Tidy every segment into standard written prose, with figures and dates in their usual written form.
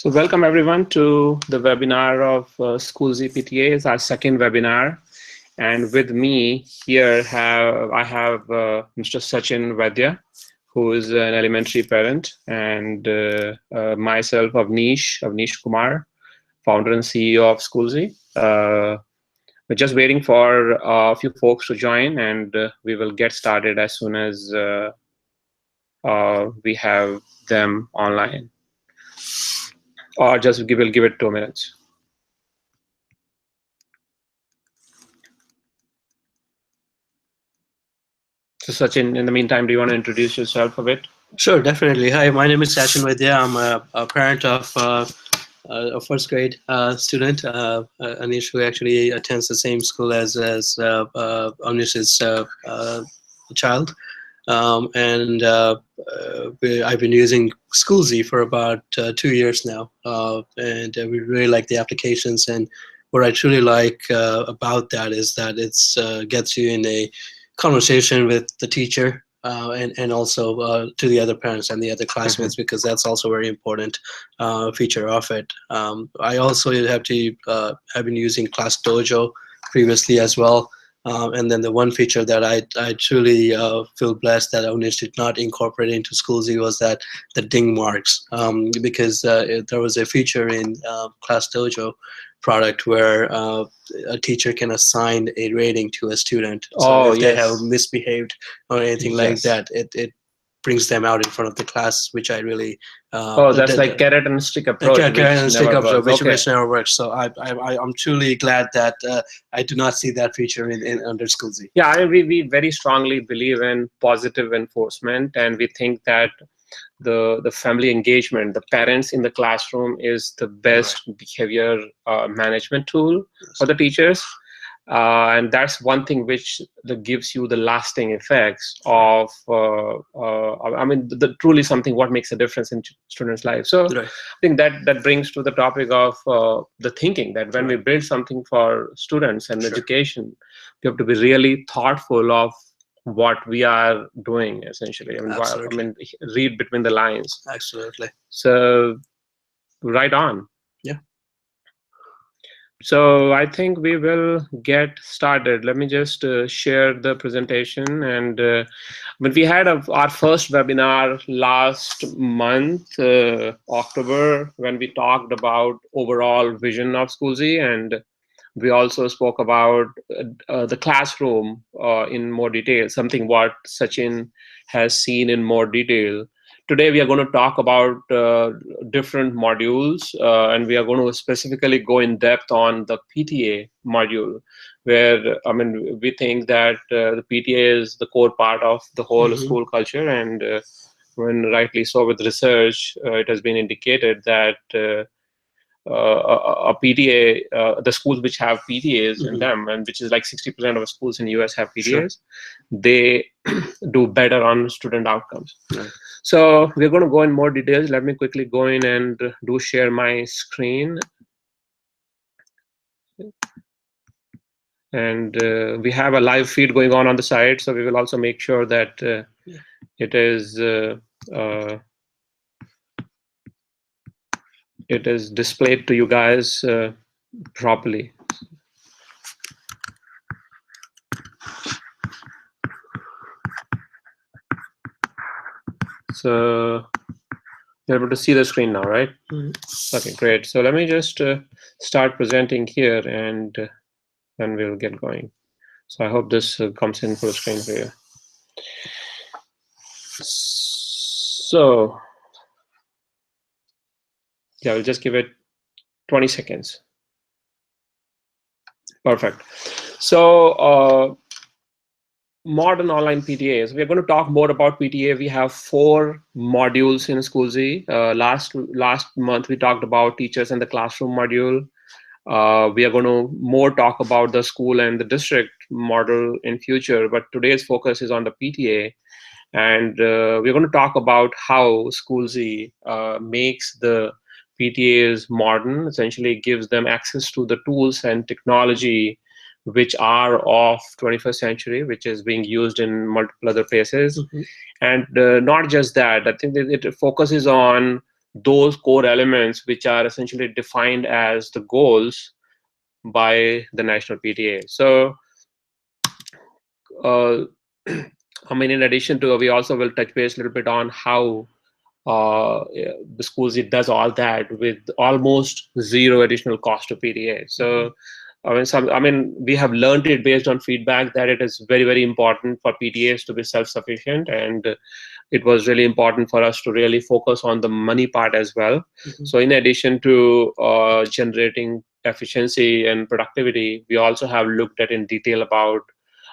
So welcome everyone to the webinar of Schoolze PTAs, our second webinar. And with me here I have Mr. Sachin Vaidya, who is an elementary parent, and myself, Avnish Kumar, founder and CEO of Schoolze. We're just waiting for a few folks to join, and we will get started as soon as we have them online. Or we'll give it 2 minutes. So Sachin, in the meantime, do you want to introduce yourself a bit? Sure, definitely. Hi, my name is Sachin Vaidya. I'm a parent of a first grade student, Anish, who actually attends the same school as Anish's child. I've been using Schoolze for about 2 years now, and we really like the applications. And what I truly like about that is that it's gets you in a conversation with the teacher and also to the other parents and the other classmates, because that's also a very important feature of it. I also have been using Class Dojo previously as well. And then the one feature that I truly feel blessed that Onish did not incorporate into Schoolze was that the ding marks, because there was a feature in Class Dojo product where a teacher can assign a rating to a student. So if they have misbehaved or anything like that, it brings them out in front of the class, which I really that's like carrot and stick approach. Carrot and stick approach, which never works. So I'm truly glad that I do not see that feature in under Schoolze. Yeah, I mean, we very strongly believe in positive enforcement, and we think that the family engagement, the parents in the classroom, is the best behavior management tool for the teachers. And that's one thing which gives you the lasting effects of, I mean, truly something what makes a difference in students' lives. So I think that brings to the topic of the thinking that when we build something for students and education, we have to be really thoughtful of what we are doing, essentially. I mean, read between the lines. Absolutely. So right on. Yeah. So I think we will get started. Let me just share the presentation. And when we had our first webinar last month, October, when we talked about overall vision of Schoolze, and we also spoke about the classroom in more detail, something what Sachin has seen in more detail. Today, we are going to talk about different modules, and we are going to specifically go in depth on the PTA module, where, I mean, we think that the PTA is the core part of the whole school culture. And when rightly so with research, it has been indicated that a PTA, the schools which have PTAs in them, and which is like 60% of schools in US have PTAs, they do better on student outcomes. So we're going to go in more details. Let me quickly go in and share my screen. And we have a live feed going on the side, so we will also make sure that it is displayed to you guys properly. So you're able to see the screen now, right? Okay, great. So let me just start presenting here, and then we'll get going. So I hope this comes in full screen for you. So yeah, we'll just give it 20 seconds. Perfect. So modern online PTAs. We're going to talk more about PTA. We have 4 modules in Schoolze. Last month we talked about teachers and the classroom module. We are going to more talk about the school and the district model in future, but today's focus is on the PTA. And we're going to talk about how Schoolze makes the PTAs modern, essentially gives them access to the tools and technology which are of 21st century, which is being used in multiple other places. And not just that, I think that it focuses on those core elements which are essentially defined as the goals by the national PTA. So uh, I mean, in addition to, we also will touch base a little bit on how the schools, it does all that with almost zero additional cost to PTA. So I mean, we have learned it based on feedback that it is very, very important for PTAs to be self-sufficient, and it was really important for us to really focus on the money part as well. So in addition to generating efficiency and productivity, we also have looked at in detail about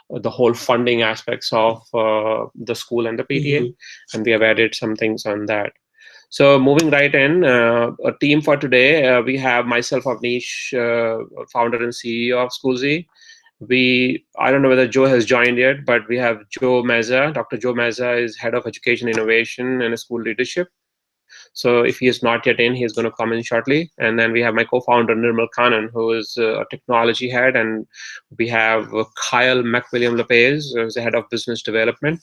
the whole funding aspects of the school and the PTA, and we have added some things on that. So moving right in, a team for today, we have myself, Avnish, founder and CEO of Schoolze. I don't know whether Joe has joined yet, but we have Joe Meza. Dr. Joe Meza is head of education innovation and school leadership. So if he is not yet in, he is going to come in shortly. And then we have my co-founder Nirmal Khannan, who is a technology head, and we have Kyle McWilliam Lopez, who is the head of business development.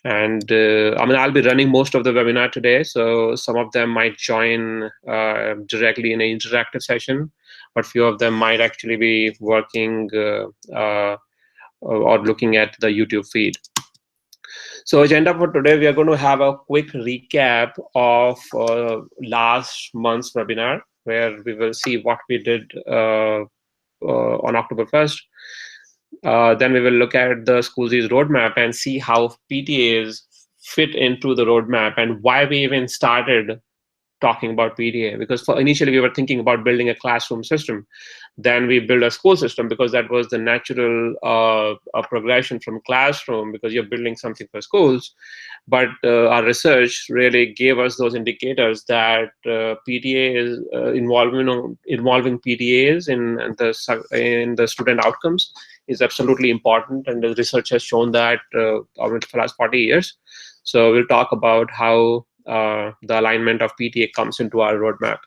And I mean, I'll be running most of the webinar today, so some of them might join directly in an interactive session, but few of them might actually be working or looking at the YouTube feed. So agenda for today, we are going to have a quick recap of last month's webinar, where we will see what we did on October 1st. Then we will look at the Schoolze's roadmap and see how PTAs fit into the roadmap and why we even started talking about PTA. Because initially we were thinking about building a classroom system. Then we built a school system because that was the natural progression from classroom, because you're building something for schools. But our research really gave us those indicators that PTA is involving PTAs in the student outcomes is absolutely important, and the research has shown that over the last 40 years. So we'll talk about how the alignment of PTA comes into our roadmap.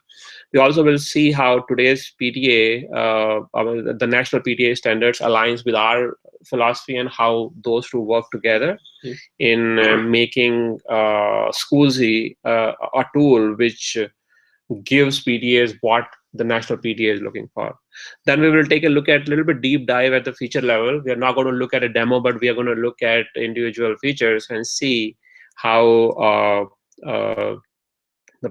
We also will see how today's PTA, the national PTA standards, aligns with our philosophy and how those two work together in making Schoolze a tool which gives PTAs what the national PTA is looking for. Then we will take a look at a little bit deep dive at the feature level. We are not going to look at a demo, but we are going to look at individual features and see how I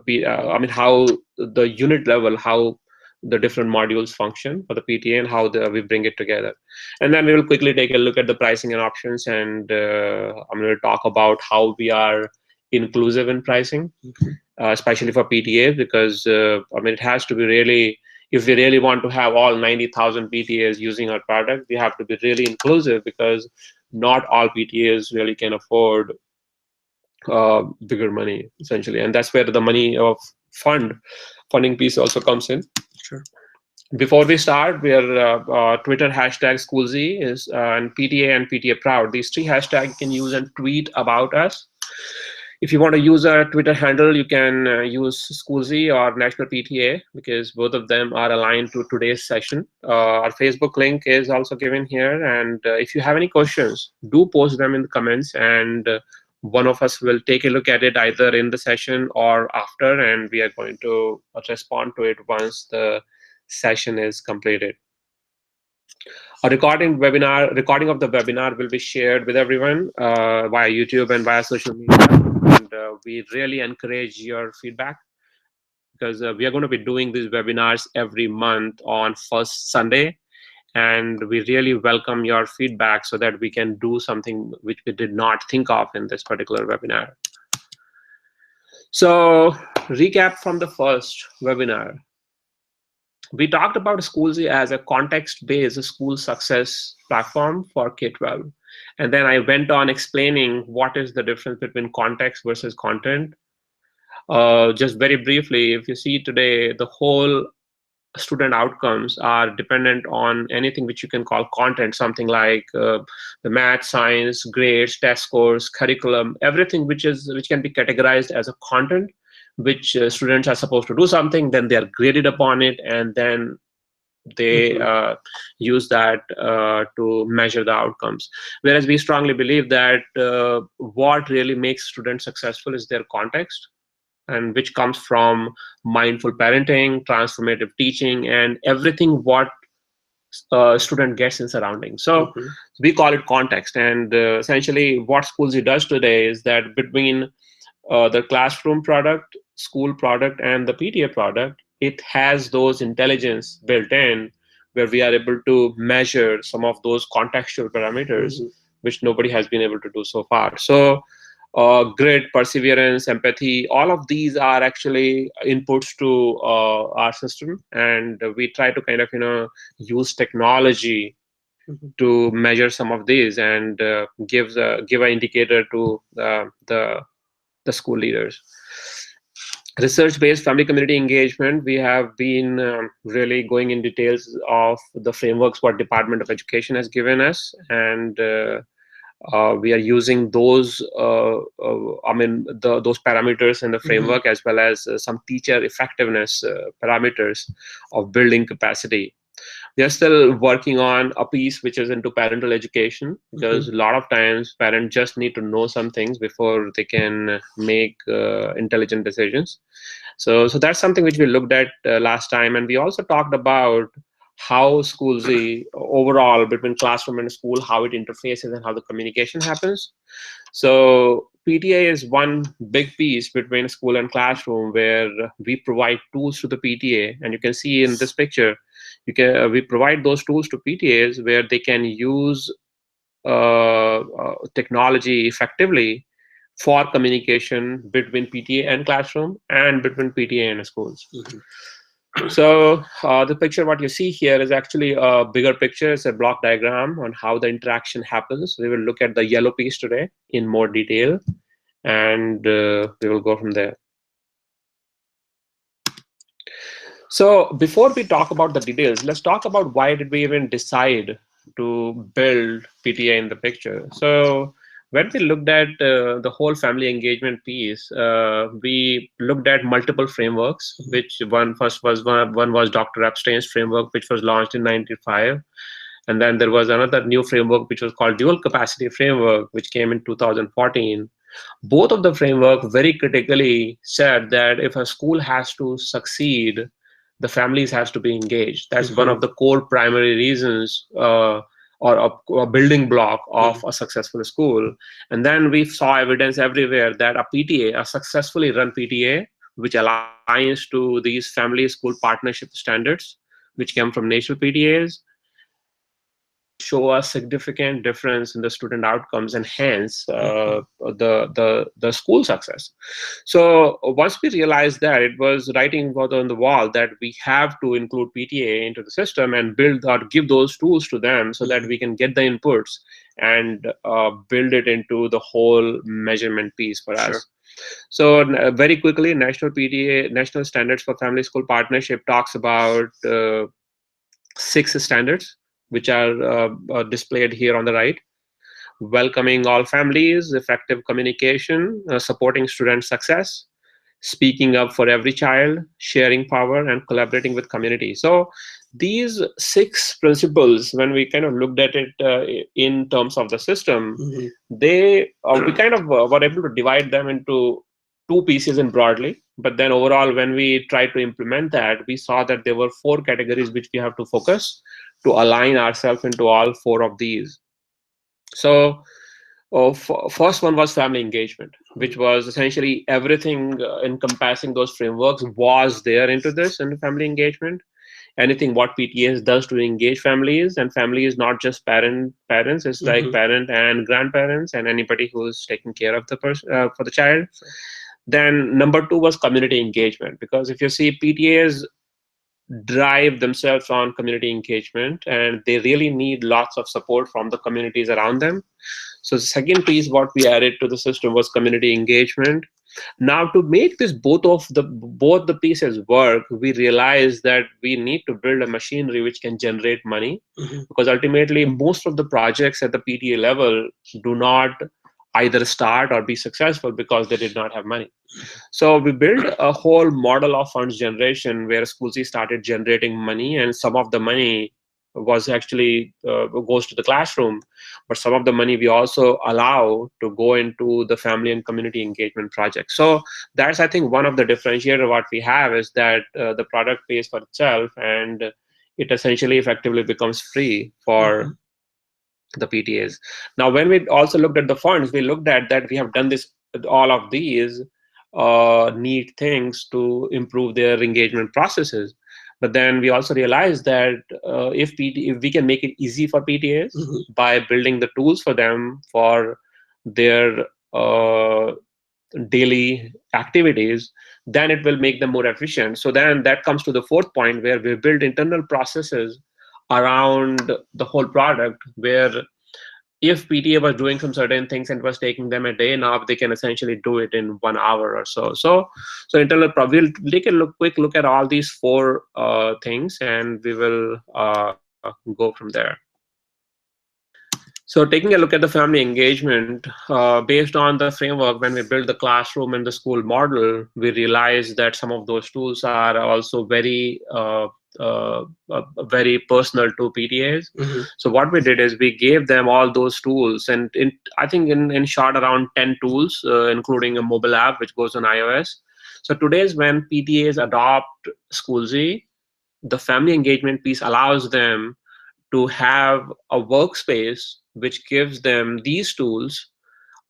mean, how the unit level, how the different modules function for the PTA and how we bring it together. And then we will quickly take a look at the pricing and options, and I'm going to talk about how we are inclusive in pricing, especially for PTA, because I mean, it has to be really, if we really want to have all 90,000 PTAs using our product, we have to be really inclusive, because not all PTAs really can afford bigger money, essentially. And that's where the money of funding piece also comes in. Sure. Before we start, we are Twitter hashtag Schoolze is and PTA and PTA proud. These three hashtags you can use and tweet about us. If you want to use a Twitter handle, you can use Schoolze or National PTA, because both of them are aligned to today's session. Our Facebook link is also given here. And if you have any questions, do post them in the comments, and one of us will take a look at it either in the session or after, and we are going to respond to it once the session is completed. A recording of the webinar will be shared with everyone via YouTube and via social media. And we really encourage your feedback, because we are going to be doing these webinars every month on first Sunday. And we really welcome your feedback so that we can do something which we did not think of in this particular webinar. So recap from the first webinar. We talked about Schoolze as a context-based school success platform for K-12. And then I went on explaining what is the difference between context versus content. Just very briefly, if you see today, the whole student outcomes are dependent on anything which you can call content, something like the math, science, grades, test scores, curriculum, everything which can be categorized as a content, which students are supposed to do something, then they are graded upon it, and then they use that to measure the outcomes. Whereas we strongly believe that what really makes students successful is their context. and which comes from mindful parenting, transformative teaching, and everything what student gets in surroundings. So Mhm. we call it context. And essentially, what Schoolze does today is that between the classroom product, school product, and the PTA product, it has those intelligence built in where we are able to measure some of those contextual parameters, Mhm. which nobody has been able to do so far. So, grit, perseverance, empathy, all of these are actually inputs to our system. And we try to kind of, use technology Mhm. to measure some of these and give an indicator to the school leaders. Research-based family community engagement, we have been really going in details of the frameworks what Department of Education has given us, and we are using those those parameters in the Mhm. framework, as well as some teacher effectiveness parameters of building capacity. We are still working on a piece which is into parental education, because Mhm. a lot of times parents just need to know some things before they can make intelligent decisions. So that's something which we looked at last time. And we also talked about how schools overall between classroom and school, how it interfaces and how the communication happens. So PTA is one big piece between school and classroom, where we provide tools to the PTA, and you can see in this picture, we provide those tools to PTAs where they can use technology effectively for communication between PTA and classroom and between PTA and schools. Mhm. So the picture what you see here is actually a bigger picture. It's a block diagram on how the interaction happens. We will look at the yellow piece today in more detail, and we will go from there. So before we talk about the details, let's talk about why did we even decide to build PTA in the picture. So when we looked at the whole family engagement piece, we looked at multiple frameworks, which one was Dr. Epstein's framework, which was launched in 95. And then there was another new framework, which was called dual capacity framework, which came in 2014. Both of the framework very critically said that if a school has to succeed, the families has to be engaged. That's one Mhm. of the core primary reasons, or a building block of Mhm. a successful school. And then we saw evidence everywhere that a PTA, a successfully run PTA, which aligns to these family school partnership standards, which came from national PTAs, show a significant difference in the student outcomes and hence Mhm. the school success. So once we realized that, it was writing on the wall that we have to include PTA into the system and build or give those tools to them so that Mhm. we can get the inputs and build it into the whole measurement piece for Sure. us. So very quickly, national PTA, national standards for family school partnership, talks about 6 standards, which are displayed here on the right: welcoming all families, effective communication, supporting student success, speaking up for every child, sharing power, and collaborating with community. So these 6 principles, when we kind of looked at it in terms of the system, Mhm. they we kind of were able to divide them into 2 pieces in broadly. But then overall, when we tried to implement that, we saw that there were 4 categories which we have to focus to align ourselves into all 4 of these. So first one was family engagement, which was essentially everything encompassing those frameworks was there into this, into family engagement. Anything what PTS does to engage families, and family is not just parents, it's like Mhm. parent and grandparents and anybody who's taking care of the person for the child. Sure. Then number 2 was community engagement, because if you see, PTAs drive themselves on community engagement, and they really need lots of support from the communities around them. So the second piece what we added to the system was community engagement. Now, to make this both the pieces work, we realized that we need to build a machinery which can generate money, Mhm. because ultimately most of the projects at the PTA level do not either start or be successful because they did not have money. So we built a whole model of funds generation where Schoolze started generating money, and some of the money was actually goes to the classroom, but some of the money we also allow to go into the family and community engagement project. So that's, I think, one of the differentiator what we have is that the product pays for itself, and it essentially effectively becomes free for Mhm. the PTAs. Now, when we also looked at the funds, we looked at that we have done this, all of these neat things to improve their engagement processes. But then we also realized that if we can make it easy for PTAs Mhm. by building the tools for them for their daily activities, then it will make them more efficient. So then that comes to the fourth point, where we build internal processes around the whole product, where if PTA was doing some certain things and was taking them a day, now they can essentially do it in 1 hour or so. So internal we'll take a quick look at all these four things, and we will go from there. So taking a look at the family engagement, based on the framework, when we built the classroom and the school model, we realized that some of those tools are also very personal to PTAs. Mhm. So what we did is we gave them all those tools, and I think in short around 10 tools, including a mobile app which goes on iOS. So today's when PTAs adopt Schoolze, the family engagement piece allows them to have a workspace which gives them these tools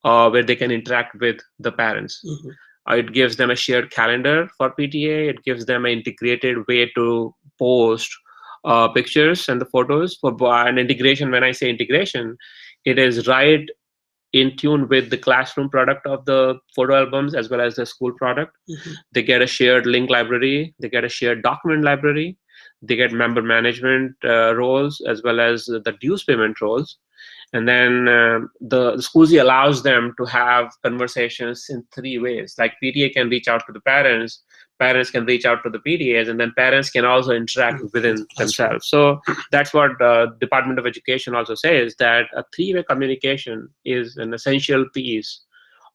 where they can interact with the parents. Mhm. It gives them a shared calendar for PTA. It gives them an integrated way to post pictures and the photos for an integration. When I say integration, it is right in tune with the classroom product of the photo albums as well as the school product. Mhm. They get a shared link library, they get a shared document library, they get member management roles as well as the dues payment roles. And then the Schoolze allows them to have conversations in three ways. Like PTA can reach out to the parents, parents can reach out to the PTAs, and then parents can also interact Mhm. within That's right. themselves. So that's what Department of Education also says, that a three-way communication is an essential piece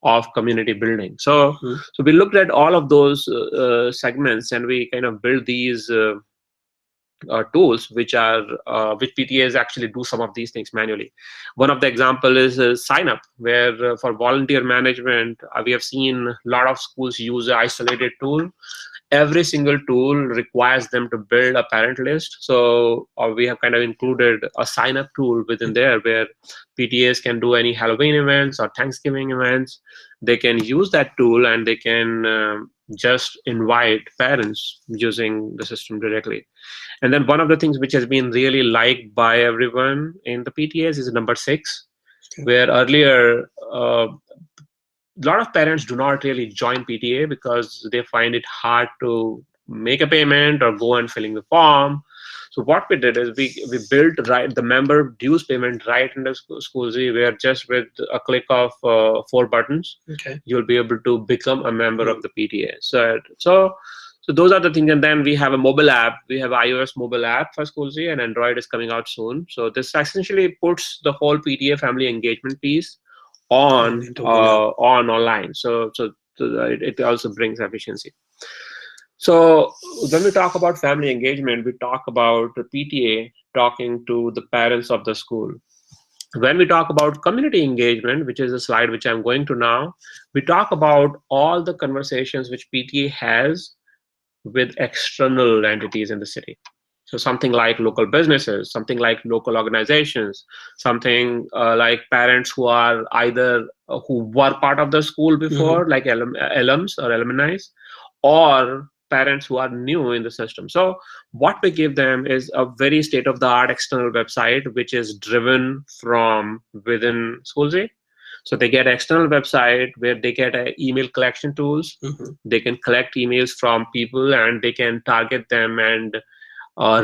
of community building. Mhm. So we looked at all of those segments, and we kind of build these tools which PTAs actually do some of these things manually. One of the example is sign up, where for volunteer management, we have seen a lot of schools use an isolated tool. Every single tool requires them to build a parent list. So we have kind of included a sign up tool within there, where PTAs can do any Halloween events or Thanksgiving events. They can use that tool, and they can just invite parents using the system directly. And then one of the things which has been really liked by everyone in the PTAs is number 6, Okay. where earlier a lot of parents do not really join PTA because they find it hard to make a payment or go and filling the form. So what we did is we built right the member dues payment right in the Schoolze, where just with a click of 4 buttons, Okay. you'll be able to become a member of Mm. the PTA. So those are the things. And then we have a mobile app. We have iOS mobile app for Schoolze, and Android is coming out soon. So this essentially puts the whole PTA family engagement piece Oh, on into one app. on online. So it also brings efficiency. So when we talk about family engagement, we talk about the PTA talking to the parents of the school. When we talk about community engagement, which is a slide which I'm going to now, we talk about all the conversations which PTA has with external entities in the city. So something like local businesses, something like local organizations, something like parents who are either who were part of the school Mhm. before, like alums or alumni, or parents who are new in the system. So what we give them is a very state-of-the-art external website, which is driven from within Schoolze. So they get external website where they get email collection tools. Mhm. They can collect emails from people, and they can target them and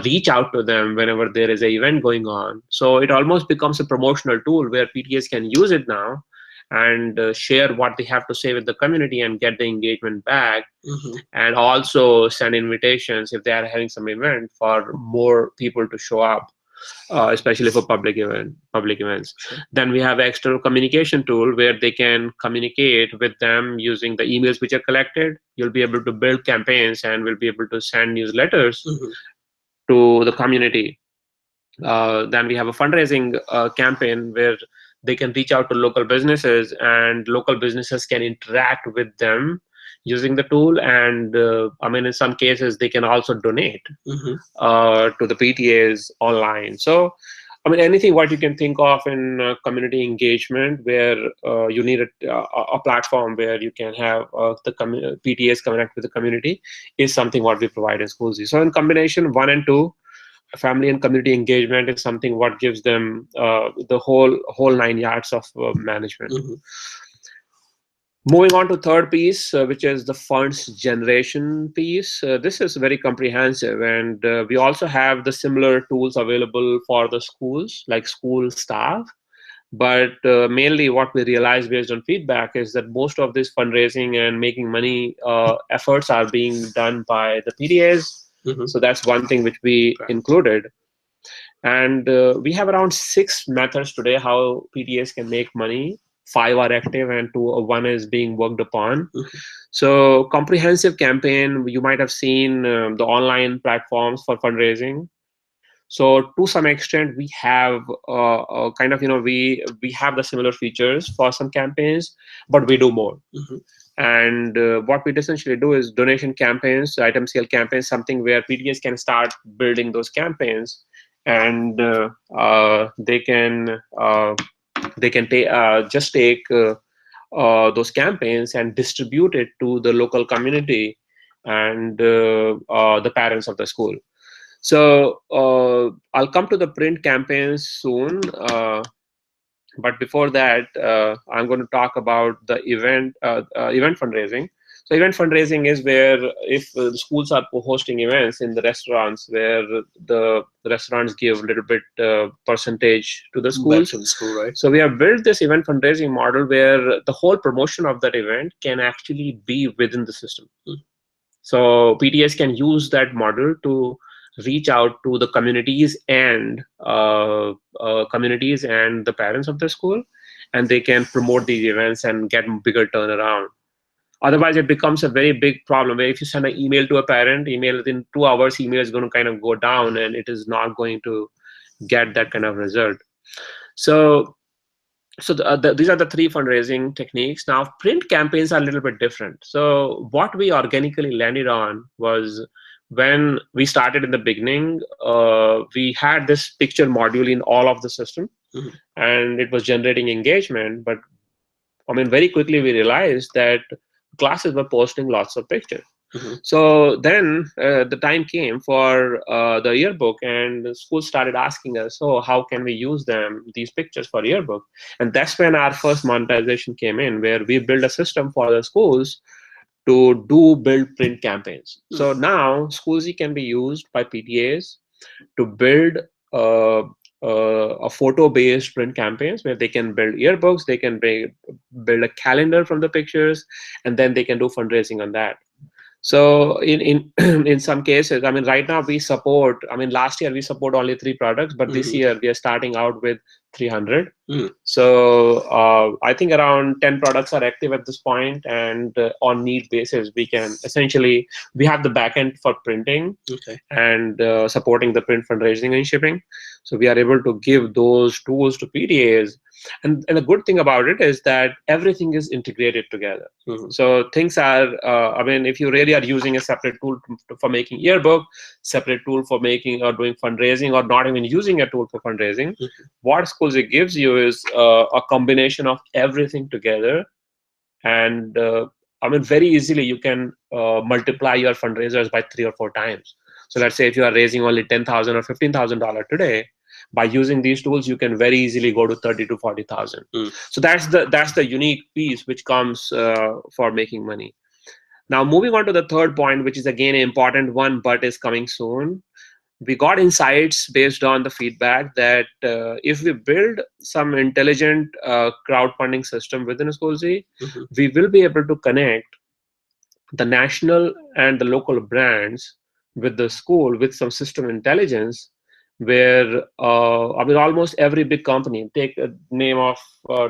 reach out to them whenever there is an event going on. So it almost becomes a promotional tool where PTAs can use it now and share what they have to say with the community and get the engagement back, Mhm. and also send invitations if they are having some event for more people to show up, especially for public events. Sure. Then we have external communication tool where they can communicate with them using the emails which are collected. You'll be able to build campaigns and will be able to send newsletters Mhm. to the community. Then we have a fundraising campaign where they can reach out to local businesses, and local businesses can interact with them using the tool. And I mean, in some cases, they can also donate Mm-hmm. to the PTAs online. So, I mean, anything what you can think of in community engagement, where you need a platform where you can have PTAs connect with the community, is something what we provide in Schoolze. So, in combination, one and two, family and community engagement is something what gives them the whole 9 yards of management. Mm-hmm. Moving on to third piece, which is the funds generation piece. This is very comprehensive, and we also have the similar tools available for the schools, like school staff. But mainly, what we realize based on feedback is that most of this fundraising and making money efforts are being done by the PTAs. Mm-hmm. So that's one thing which we included. And we have around 6 methods today how PTAs can make money. 5 are active, and one is being worked upon. Mm-hmm. So comprehensive campaign, you might have seen the online platforms for fundraising. So to some extent, we have kind of, we have the similar features for some campaigns, but we do more. Mm-hmm. And what we essentially do is donation campaigns, item sale campaigns, something where PTAs can start building those campaigns, and they can just take those campaigns and distribute it to the local community and the parents of the school. So I'll come to the print campaigns soon. But before that, I'm going to talk about the event fundraising. So event fundraising is where, if the schools are hosting events in the restaurants, where the restaurants give a little bit percentage to the Back schools. to the school, right? So we have built this event fundraising model where the whole promotion of that event can actually be within the system. So PTS can use that model to reach out to the communities and the parents of the school, and they can promote these events and get bigger turnaround. Otherwise, it becomes a very big problem where if you send an email to a parent, email within 2 hours, email is going to kind of go down, and it is not going to get that kind of result. So these are the three fundraising techniques. Now, print campaigns are a little bit different. So what we organically landed on was, when we started in the beginning, we had this picture module in all of the system, Mm-hmm. and it was generating engagement. But I mean, very quickly we realized that classes were posting lots of pictures. Mm-hmm. So then the time came for the yearbook, and the school started asking us, so how can we use these pictures for yearbook? And that's when our first monetization came in, where we built a system for the schools to build print campaigns. So now Schoolze can be used by PTAs to build a photo-based print campaigns, where they can build yearbooks, they can build a calendar from the pictures, and then they can do fundraising on that. So in in some cases, I mean, right now we support, I mean, last year we support only 3 products, but this year we are starting out with 300. So I think around 10 products are active at this point, and on need basis, we have the backend for printing. Okay. And supporting the print fundraising and shipping. So we are able to give those tools to PTAs. And the good thing about it is that everything is integrated together. So things are, I mean, if you really are using a separate tool for making yearbook, separate tool for making or doing fundraising, or not even using a tool for fundraising, what Schoolze gives you is a combination of everything together. And I mean, very easily you can multiply your fundraisers by 3 or 4 times. So let's say if you are raising only $10,000 or $15,000 today, by using these tools, you can very easily go to 30 to 40,000. So that's the unique piece which comes for making money. Now, moving on to the third point, which is again an important one, but is coming soon. We got insights based on the feedback that if we build some intelligent crowdfunding system within Schoolze, we will be able to connect the national and the local brands with the school with some system intelligence, where I mean, almost every big company, take a name of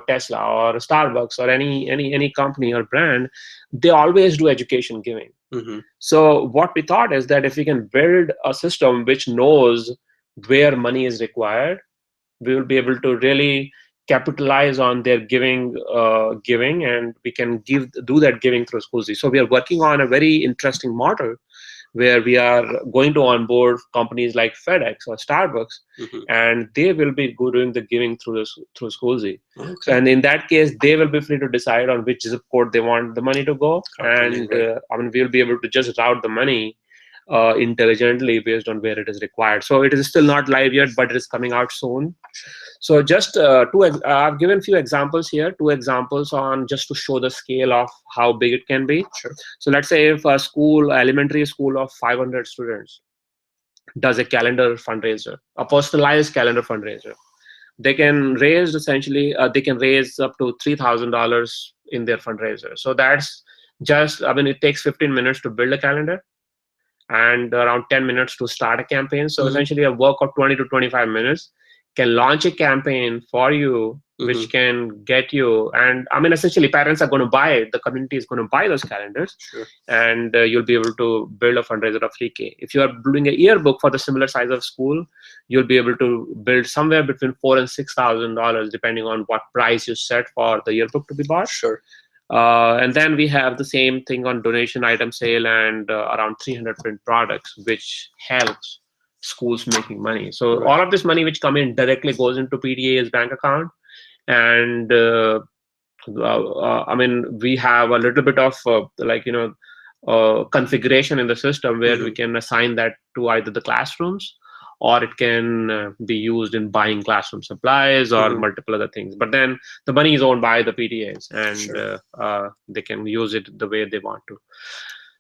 Tesla or Starbucks or any company or brand, they always do education giving. So what we thought is that if we can build a system which knows where money is required, we will be able to really capitalize on their giving, and we can do that giving through Schoolze. So we are working on a very interesting model where we are going to onboard companies like FedEx or Starbucks, and they will be doing the giving through Schoolze. Okay. So, and in that case, they will be free to decide on which zip code they want the money to go, and I mean, we'll be able to just route the money intelligently based on where it is required. So it is still not live yet, but it is coming out soon. So just I've given few examples here, two examples on just to show the scale of how big it can be. Sure. So let's say if a school, elementary school of 500 students does a calendar fundraiser, a personalized calendar fundraiser, they can raise essentially, they can raise up to $3,000 in their fundraiser. So that's just, I mean, it takes 15 minutes to build a calendar and around 10 minutes to start a campaign. So essentially a work of 20 to 25 minutes can launch a campaign for you, which can get you, and I mean, essentially parents are going to buy it, the community is going to buy those calendars. Sure. And you'll be able to build a fundraiser of 3K. If you are building a yearbook for the similar size of school, you'll be able to build somewhere between $4,000 and $6,000, depending on what price you set for the yearbook to be bought. Sure. And then we have the same thing on donation item sale and around 300 print products, which helps schools making money. So all of this money which come in directly goes into PTA's bank account. And I mean, we have a little bit of configuration in the system where we can assign that to either the classrooms, or it can be used in buying classroom supplies or multiple other things. But then the money is owned by the PTAs, and they can use it the way they want to.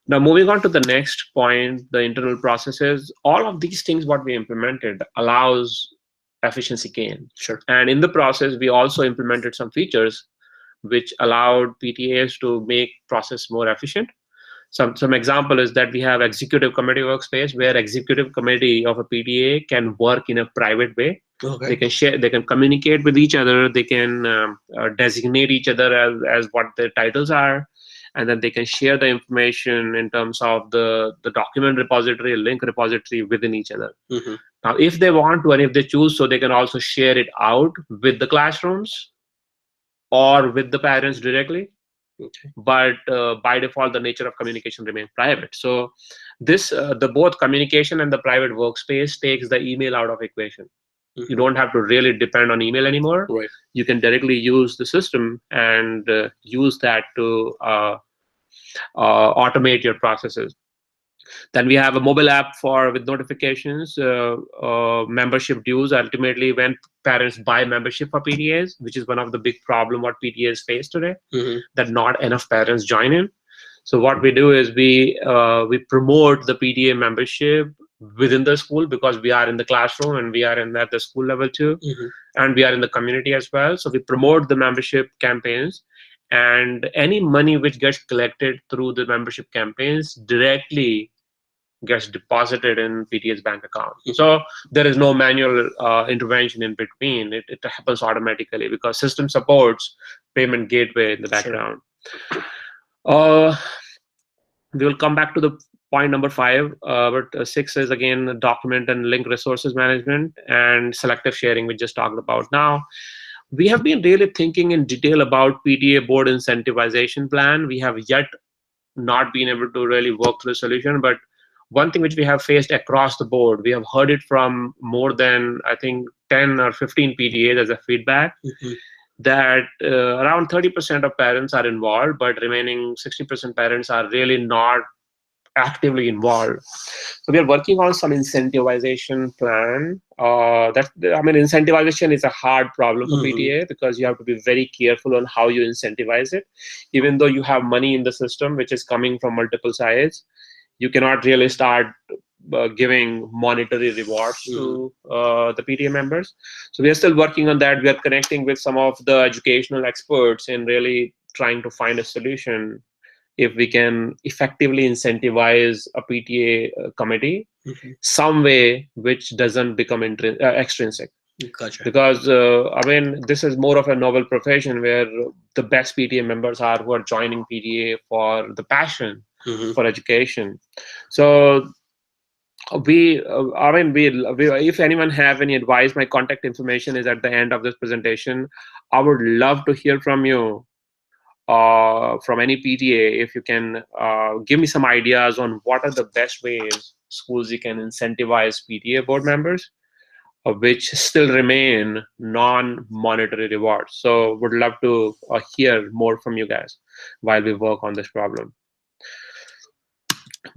Now, moving on to the next point, the internal processes, all of these things what we implemented allows efficiency gain. Sure. And in the process, we also implemented some features which allowed PTAs to make process more efficient. Some example is that we have executive committee workspace where executive committee of a PTA can work in a private way. Okay. They can share, they can communicate with each other, they can designate each other as what their titles are, and then they can share the information in terms of the document repository, link repository within each other. Now, if they want to, and if they choose, so they can also share it out with the classrooms or with the parents directly. Okay. But by default, the nature of communication remains private. So this, the both communication and the private workspace takes the email out of equation. You don't have to really depend on email anymore. Right. You can directly use the system and use that to automate your processes. Then we have a mobile app with notifications, membership dues. Ultimately, when parents buy membership for PTAs, which is one of the big problem what PTAs face today, that not enough parents join in. So what we do is we promote the PTA membership within the school, because we are in the classroom and we are at the school level too, and we are in the community as well. So we promote the membership campaigns, and any money which gets collected through the membership campaigns directly gets deposited in PTA's bank account. So there is no manual intervention in between. It happens automatically because system supports payment gateway in the background. We will come back to the point number 5, but 6 is again document and link resources management and selective sharing, we just talked about. Now, we have been really thinking in detail about PTA board incentivization plan. We have yet not been able to really work through the solution, but one thing which we have faced across the board, we have heard it from more than, I think, 10 or 15 PTAs as a feedback, that around 30% of parents are involved, but remaining 60% parents are really not actively involved. So we are working on some incentivization plan. Incentivization is a hard problem for PTA because you have to be very careful on how you incentivize it. Even though you have money in the system, which is coming from multiple sides, you cannot really start giving monetary rewards to the PTA members. So we are still working on that. We are connecting with some of the educational experts and really trying to find a solution if we can effectively incentivize a PTA committee some way which doesn't become extrinsic. Gotcha. Because this is more of a novel profession where the best PTA members are who are joining PTA for the passion for education. So I mean, if anyone have any advice, my contact information is at the end of this presentation. I would love to hear from you, from any PTA, if you can give me some ideas on what are the best ways schools you can incentivize PTA board members, which still remain non-monetary rewards. So would love to hear more from you guys while we work on this problem.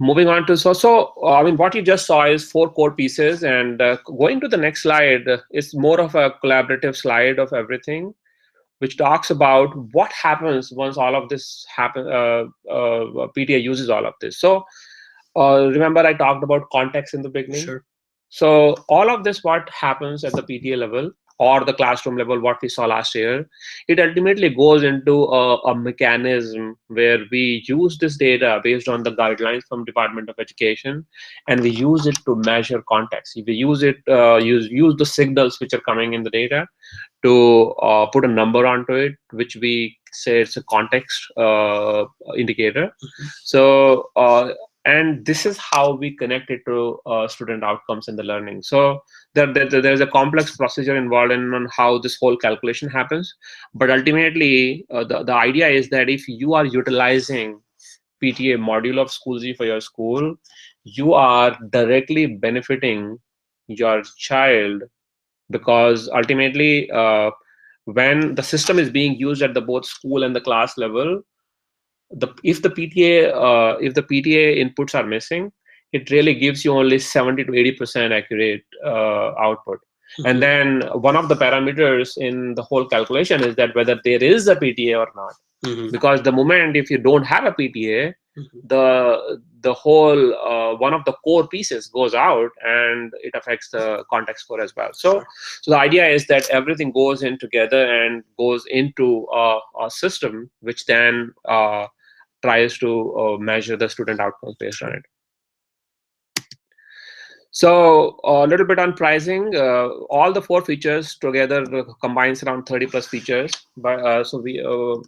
Moving on to, I mean, what you just saw is 4 core pieces, and going to the next slide is more of a collaborative slide of everything, which talks about what happens once all of this happen. PTA uses all of this. So remember I talked about context in the beginning. Sure. So all of this, what happens at the PTA level or the classroom level, what we saw last year, it ultimately goes into a mechanism where we use this data based on the guidelines from Department of Education, and we use it to measure context. We use it, use the signals which are coming in the data to put a number onto it, which we say it's a context indicator. So and this is how we connect it to student outcomes in the learning. So there's a complex procedure involved in on how this whole calculation happens. But ultimately, the idea is that if you are utilizing PTA module of Schoolze for your school, you are directly benefiting your child, because ultimately, when the system is being used at the both school and the class level, if the PTA inputs are missing, it really gives you only 70 to 80% accurate output. And then one of the parameters in the whole calculation is that whether there is a PTA or not. Because the moment if you don't have a PTA, the whole one of the core pieces goes out, and it affects the context score as well. So the idea is that everything goes in together and goes into a system which then tries to measure the student outcomes based on it. So a little bit on pricing. All the 4 features together combines around 30 plus features. But so we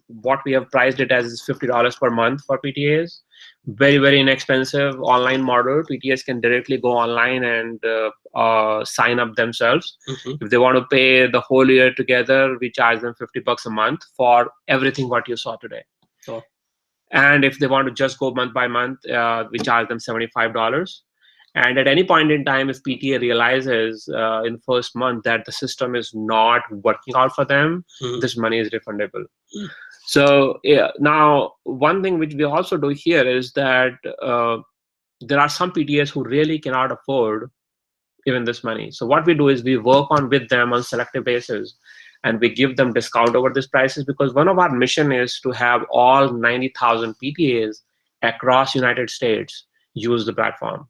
what we have priced it as is $50 per month for PTAs. Very inexpensive online model. PTAs can directly go online and sign up themselves. If they want to pay the whole year together, we charge them $50 a month for everything what you saw today. Oh. And if they want to just go month by month, we charge them $75. And at any point in time, if PTA realizes in the first month that the system is not working out for them, this money is refundable. So now, one thing which we also do here is that there are some PTAs who really cannot afford even this money. So what we do is we work on with them on selective basis, and we give them discount over these prices, because one of our mission is to have all 90,000 PTAs across United States use the platform.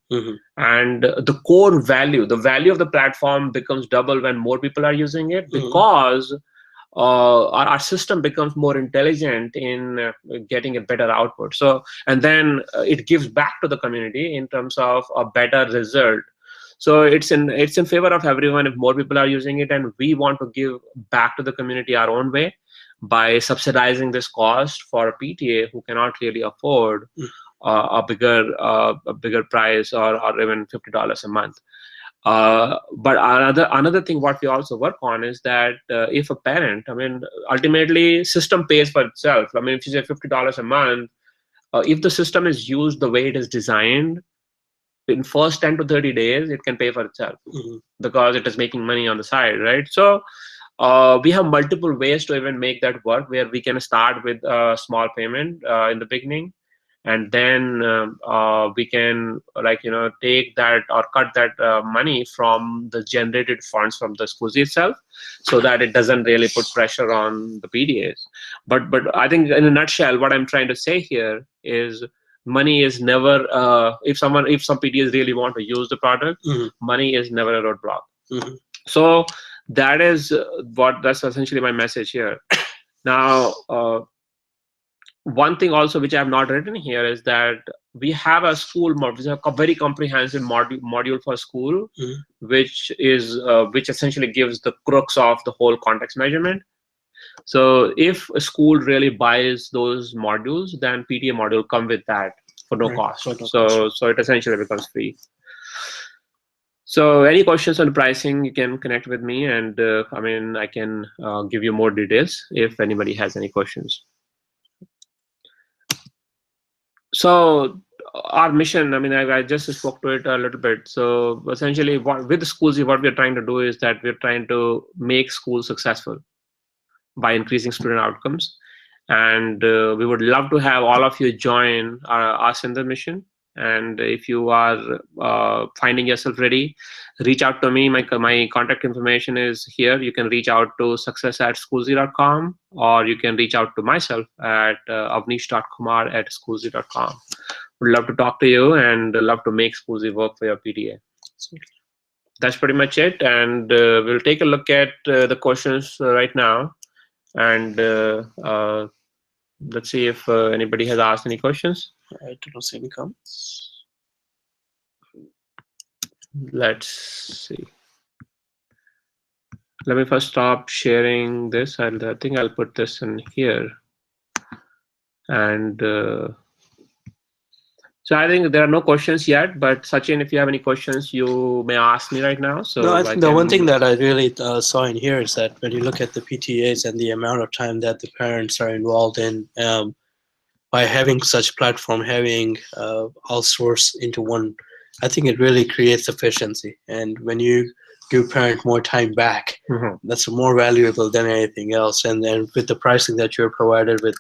And the core value, the value of the platform becomes double when more people are using it, because our system becomes more intelligent in getting a better output. So, and then it gives back to the community in terms of a better result. So it's in favor of everyone if more people are using it, and we want to give back to the community our own way by subsidizing this cost for a PTA who cannot really afford a bigger price, or even $50 a month. But another thing what we also work on is that if a parent, I mean, ultimately system pays for itself. I mean, if you say $50 a month, if the system is used the way it is designed, in first 10 to 30 days, it can pay for itself because it is making money on the side, right? So we have multiple ways to even make that work, where we can start with a small payment in the beginning, and then we can, like, take that or cut that money from the generated funds from the Schoolze itself, so that it doesn't really put pressure on the PDAs. But I think in a nutshell, what I'm trying to say here is money is never if some PTAs really want to use the product, money is never a roadblock. So that's essentially my message here. Now, one thing also which I have not written here is that we have a school which is a very comprehensive module for school, which essentially gives the crux of the whole context measurement. So if a school really buys those modules, then PTA module come with that for no cost. So it essentially becomes free. So any questions on pricing, you can connect with me, and I can give you more details if anybody has any questions. So our mission, I just spoke to it a little bit. So essentially, with Schoolze, what we're trying to do is that we're trying to make schools successful by increasing student outcomes. And we would love to have all of you join us in the mission. And if you are finding yourself ready, reach out to me. My contact information is here. You can reach out to success@schoolze.com, or you can reach out to myself at avnish.kumar@schoolze.com. Would love to talk to you and love to make Schoolze work for your PTA. That's pretty much it. And we'll take a look at the questions right now. And let's see if anybody has asked any questions. I don't see any comments. Let's see. Let me first stop sharing this. I think I'll put this in here. And so I think there are no questions yet, but Sachin, if you have any questions, you may ask me right now. So no, I think the one thing that I really saw in here is that when you look at the PTAs and the amount of time that the parents are involved in, by having such platform, having all source into one, I think it really creates efficiency. And when you give parent more time back, that's more valuable than anything else. And then with the pricing that you're provided with,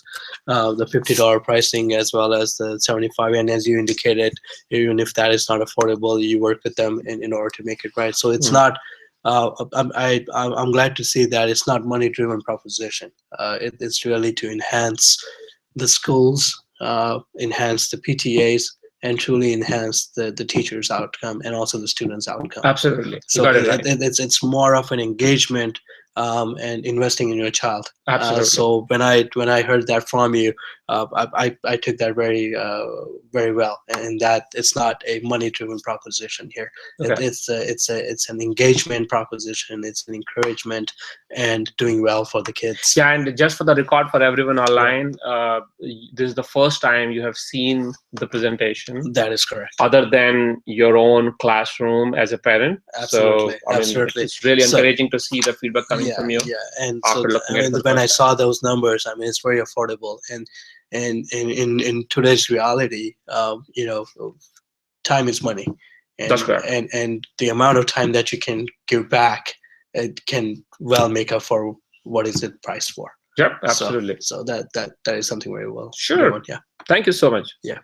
the $50 pricing as well as the 75, and as you indicated, even if that is not affordable, you work with them in order to make it right. So it's not. I'm glad to see that it's not money-driven proposition. It's really to enhance the schools, enhance the PTAs, and truly enhance the teacher's outcome and also the student's outcome. Absolutely. So it's more of an engagement and investing in your child. Absolutely. So when I heard that from you, I took that very well, and that it's not a money-driven proposition here. Okay. It's an engagement proposition. It's an encouragement and doing well for the kids. Yeah, and just for the record for everyone online, this is the first time you have seen the presentation. That is correct. Other than your own classroom as a parent. Absolutely. So Absolutely. It's really encouraging to see the feedback coming from you. Yeah, and so when I saw those numbers, it's very affordable, and in today's reality, time is money. And, that's correct. And the amount of time that you can give back, it can well make up for what is it priced for. Yep, absolutely. So that is something very well. Sure. Yeah. Thank you so much. Yeah.